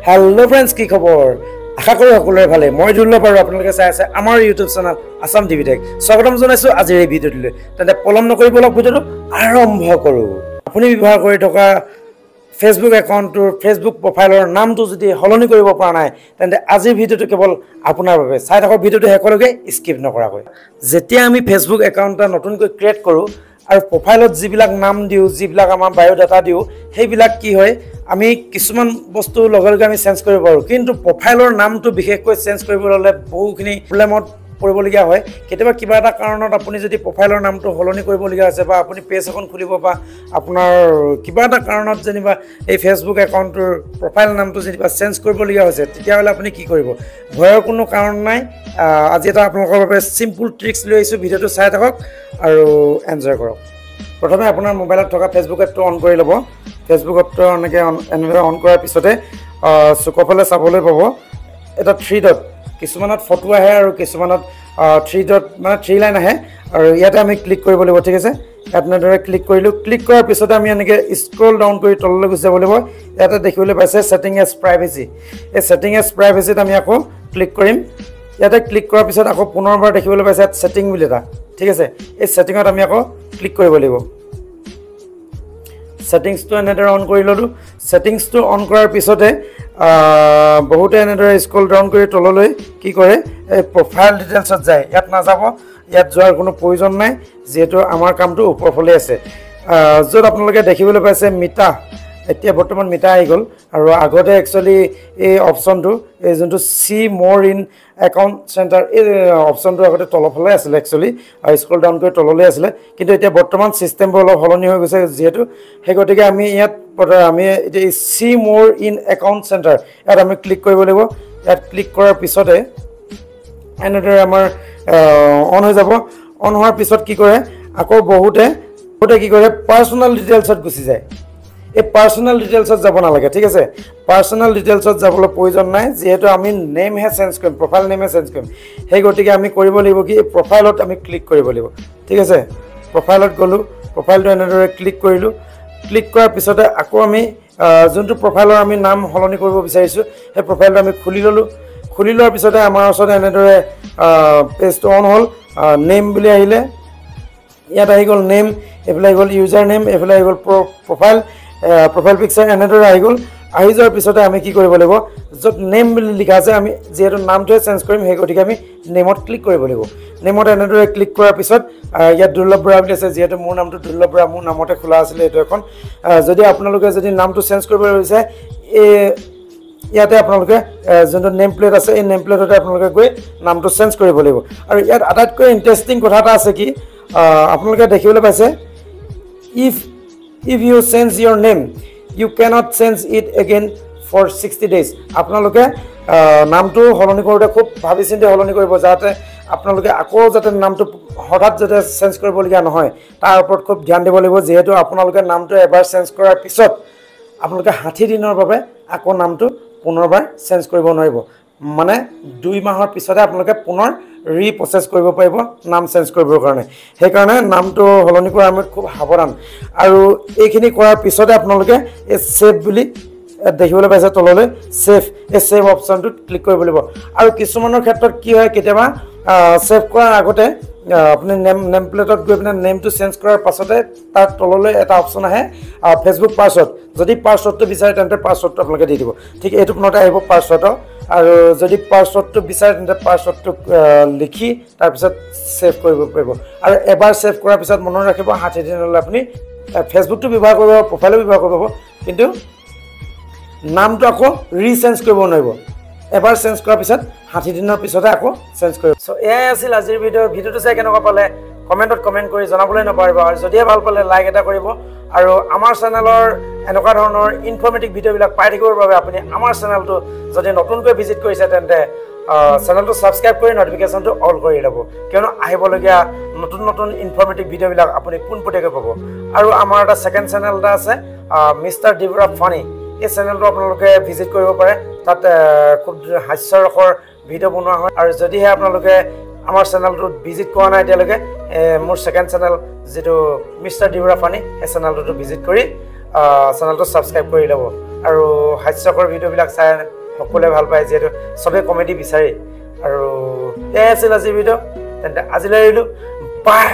Hello friends, কি খবৰ? আশা কৰো সকলোৰে ভালে। মই দুৰ্লভ আৰু আপোনালোকে চাই আছে আমাৰ YouTube channel Assam TV tech. স্বাগতম জনাইছো আজিৰ এই ভিডিঅ'টোলৈ। তেন্তে পলম নকৰি বলক ভিডিঅ'টো আৰম্ভ কৰো। আপুনি ব্যৱহাৰ কৰি থকা Facebook একাউণ্টৰ Facebook প্ৰফাইলৰ নামটো যদি হলনি কৰিব পৰা নাই, তেন্তে আজিৰ ভিডিঅ'টো কেৱল আপোনাৰ বাবে। চাই থাকক ভিডিঅ'টো শেষলৈকে স্কিপ নকৰাকৈ। যেতিয়া আমি Facebook একাউণ্ট এটা নতুনকৈ ক্ৰিয়েট কৰো আৰু প্ৰফাইলত যিবিলাক নাম দিও, যিবিলাক আমাৰ বায়োডাটা দিও, সেইবিলাক কি হয় আমি কিছুমান বস্তু লগে লগে আমি চেঞ্জ কৰিব পাৰো, কিন্তু প্ৰফাইলৰ নামটো বিশেষকৈ চেঞ্জ কৰিবলৈ হলে বহুখিনি প্ৰব্লেমত পৰিবলগীয়া হয়। কেতিয়াবা কিবা এটা কাৰণত আপুনি যদি প্ৰফাইলৰ নামটো হলনি কৰিবলগীয়া হৈছে বা আপুনি পেজ এখন খুলিব বা আপোনাৰ কিবা এটা কাৰণত যেনিবা এই Facebook একাউণ্টৰ প্ৰফাইল নামটো যেনিবা চেঞ্জ কৰিবলগীয়া হৈছে, তেতিয়াহ'লে আপুনি কি কৰিব? ভয়ৰ কোনো কাৰণ নাই। আজি এটা আপোনালোকৰ বাবে চিম্পল ট্ৰিক্স লৈ আহিছোঁ। ভিডিঅ'টো চাই থাকক আৰু এনজয় কৰক। প্ৰথমে আপোনাৰ মোবাইলত থকা Facebook এপটো অন কৰি ল'ব। Facebook এপটো এনেকৈ অন কৰাৰ পিছতে চুকফালে চাবলৈ পাব এটা 3 ডট। কিছুমানত ফটো আহে আৰু কিছুমানত 3 ডট মানে 3 লাইন আহে, আৰু ইয়াতে আমি ক্লিক কৰিব লাগিব। ঠিক আছে, ইয়াত এনেদৰে ক্লিক কৰিলোঁ। ক্লিক কৰাৰ পিছতে আমি এনেকৈ স্ক্ৰল ডাউন কৰি তললৈ গুচি যাব লাগিব। ইয়াতে দেখিবলৈ পাইছে ছেটিং এজ প্ৰাইভেচি। এই ছেটিং এজ প্ৰাইভেচিত আমি আকৌ ক্লিক কৰিম। ইয়াতে ক্লিক কৰাৰ পিছত আকৌ পুনৰবাৰ দেখিবলৈ পাইছে ইয়াত ছেটিং বুলি এটা। ঠিক আছে, এই ছেটিঙত আমি আকৌ ক্লিক কৰিব লাগিব। ছেটিংছটো এনেদৰে অন কৰি ল'লোঁ। ছেটিংছটো অন কৰাৰ পিছতে বহুতে এনেদৰে স্ক্ৰল ডাউন কৰি তললৈ কি কৰে, এই প্ৰফাইল ডিটেইলছত যায়। ইয়াত নাযাব, ইয়াত যোৱাৰ কোনো প্ৰয়োজন নাই, যিহেতু আমাৰ কামটো ওপৰফালে আছে। য'ত আপোনালোকে দেখিবলৈ পাইছে মিটা, এতিয়া বৰ্তমান মিটা আহি গ'ল, আৰু আগতে একচুৱেলি এই অপশ্যনটো এই যোনটো চি মোৰ ইন একাউণ্ট চেণ্টাৰ, এই অপশ্যনটো আগতে তলফালে আছিলে একচুৱেলি, আৰু স্ক্ৰল ডাউন কৰি তললৈ আছিলে। কিন্তু এতিয়া বৰ্তমান ছিষ্টেমবোৰ অলপ সলনি হৈ গৈছে যিহেতু, সেই গতিকে আমি ইয়াত এতিয়া চি মোৰ ইন একাউণ্ট চেণ্টাৰ ইয়াত আমি ক্লিক কৰিব লাগিব। ইয়াত ক্লিক কৰাৰ পিছতে এনেদৰে আমাৰ অন হৈ যাব। অন হোৱাৰ পিছত কি কৰে, আকৌ বহুতে কি কৰে, পাৰ্চনেল ডিটেইলছত গুচি যায়। এই পাৰ্চনেল ডিটেইলছত যাব নালাগে। ঠিক আছে, পাৰ্চনেল ডিটেইলছত যাবলৈ প্ৰয়োজন নাই, যিহেতু আমি নেমহে চেঞ্জ কৰিম, প্ৰফাইল নেমহে চেঞ্জ কৰিম। সেই গতিকে আমি কৰিব লাগিব কি, এই প্ৰফাইলত আমি ক্লিক কৰিব লাগিব। ঠিক আছে, প্ৰফাইলত গ'লোঁ, প্ৰফাইলটো এনেদৰে ক্লিক কৰিলোঁ। ক্লিক কৰাৰ পিছতে আকৌ আমি যোনটো প্ৰফাইলৰ আমি নাম সলনি কৰিব বিচাৰিছোঁ, সেই প্ৰফাইলটো আমি খুলি ল'লোঁ। খুলি লোৱাৰ পিছতে আমাৰ ওচৰত এনেদৰে পেজটো অন হ'ল। নেম বুলি আহিলে, ইয়াত আহি গ'ল নেম, এইফালে আহি গ'ল ইউজাৰ নেম, এইফালে আহি গ'ল প্ৰফাইল পিকচাৰ, এনেদৰে আহি গ'ল। আহি যোৱাৰ পিছতে আমি কি কৰিব লাগিব, য'ত নেম বুলি লিখা আছে, আমি যিহেতু নামটোৱে চেঞ্জ কৰিম, সেই গতিকে আমি নেমত ক্লিক কৰিব লাগিব। নেমত এনেদৰে ক্লিক কৰাৰ পিছত ইয়াত দুৰ্লভ বৰা বুলি আছে, যিহেতু মোৰ নামটো দুৰ্লভ বৰা, মোৰ নামতে খোলা আছিলে এইটো এখন। যদি আপোনালোকে যদি নামটো চেঞ্জ কৰিব বিচাৰে, ইয়াতে আপোনালোকে যোনটো নেম প্লেট আছে, এই নেম প্লেটতে আপোনালোকে গৈ নামটো চেঞ্জ কৰিব লাগিব। আৰু ইয়াত আটাইতকৈ ইণ্টাৰেষ্টিং কথা এটা আছে কি, আপোনালোকে দেখিবলৈ পাইছে, if you change your name you cannot change it again for 60 days। আপোনালোকে নামটো সলনি কৰোঁতে খুব ভাবি চিন্তি সলনি কৰিব, যাতে আপোনালোকে আকৌ যাতে নামটো হঠাৎ যাতে চেঞ্জ কৰিবলগীয়া নহয়, তাৰ ওপৰত খুব ধ্যান দিব লাগিব। যিহেতু আপোনালোকে নামটো এবাৰ চেঞ্জ কৰাৰ পিছত আপোনালোকে 60 দিনৰ বাবে আকৌ নামটো পুনৰবাৰ চেঞ্জ কৰিব নোৱাৰিব। মানে 2 মাহৰ পিছতে আপোনালোকে পুনৰ ৰিপ্ৰচেছ কৰিব পাৰিব নাম চেঞ্জ কৰিবৰ কাৰণে। সেইকাৰণে নামটো সলনি কৰাৰ সময়ত খুব সাৱধান। আৰু এইখিনি কৰাৰ পিছতে আপোনালোকে এই ছেভ বুলি দেখিবলৈ পাইছে তললৈ, এই ছেভ অপশ্যনটোত ক্লিক কৰিব লাগিব। আৰু কিছুমানৰ ক্ষেত্ৰত কি হয়, কেতিয়াবা ছেভ কৰাৰ আগতে আপুনি নেম প্লেটত গৈ পিনে নেমটো চেঞ্জ কৰাৰ পাছতে তাৰ তললৈ এটা অপশ্যন আহে ফেচবুক পাছৱৰ্ড। যদি পাছৱৰ্ডটো বিচাৰে তেন্তে পাছৱৰ্ডটো আপোনালোকে দি দিব। ঠিক এইটো পুনতে আহিব পাছৱৰ্ডৰ, আৰু যদি পাছৱৰ্ডটো বিচাৰে তেন্তে পাছৱৰ্ডটো লিখি তাৰপিছত ছেভ কৰিব পাৰিব। আৰু এবাৰ ছেভ কৰাৰ পিছত মনত ৰাখিব 60 দিনলৈ আপুনি ফেচবুকটো ব্যৱহাৰ কৰিব, প্ৰফাইলো ব্যৱহাৰ কৰিব, কিন্তু নামটো আকৌ ৰিচেঞ্জ কৰিব নোৱাৰিব। এবাৰ চেঞ্জ কৰাৰ পিছত 60 দিনৰ পিছতে আকৌ চেঞ্জ কৰিব। চ' এয়াই আছিল আজিৰ ভিডিঅ'টো চাই কেনেকুৱা পালে কমেণ্টত কমেণ্ট কৰি জনাবলৈ নাপাহৰিব। আৰু যদিহে ভাল পালে লাইক এটা কৰিব। আৰু আমাৰ চেনেলৰ এনেকুৱা ধৰণৰ ইনফৰ্মেটিভ ভিডিঅ'বিলাক পাই থাকিবৰ বাবে আপুনি আমাৰ চেনেলটো যদি নতুনকৈ ভিজিট কৰিছে, তেন্তে চেনেলটো ছাবস্ক্ৰাইব কৰি নটিফিকেশ্যনটো অল কৰি ল'ব, কিয়নো আহিবলগীয়া নতুন ইনফৰ্মেটিভ ভিডিঅ'বিলাক আপুনি পোনপটীয়াকৈ পাব। আৰু আমাৰ এটা ছেকেণ্ড চেনেল এটা আছে, মিষ্টাৰ ডিবৰা ফানি। এই চেনেলটো আপোনালোকে ভিজিট কৰিব পাৰে, তাত খুব হাস্যৰসৰ ভিডিঅ' বনোৱা হয়। আৰু যদিহে আপোনালোকে আমাৰ চেনেলটোত ভিজিট কৰা নাই এতিয়ালৈকে, মোৰ ছেকেণ্ড চেনেল যিটো মিষ্টাৰ ডিবৰা ফানি, সেই চেনেলটোতো ভিজিট কৰি চেনেলটো ছাবস্ক্ৰাইব কৰি ল'ব। আৰু হাস্যকৰ ভিডিঅ'বিলাক চাই সকলোৱে ভাল পায় যিহেতু চবেই কমেডি বিচাৰে আৰু এয়াই আছিল আজিৰ ভিডিঅ' তেন্তে আজিলৈ এৰিলোঁ বাই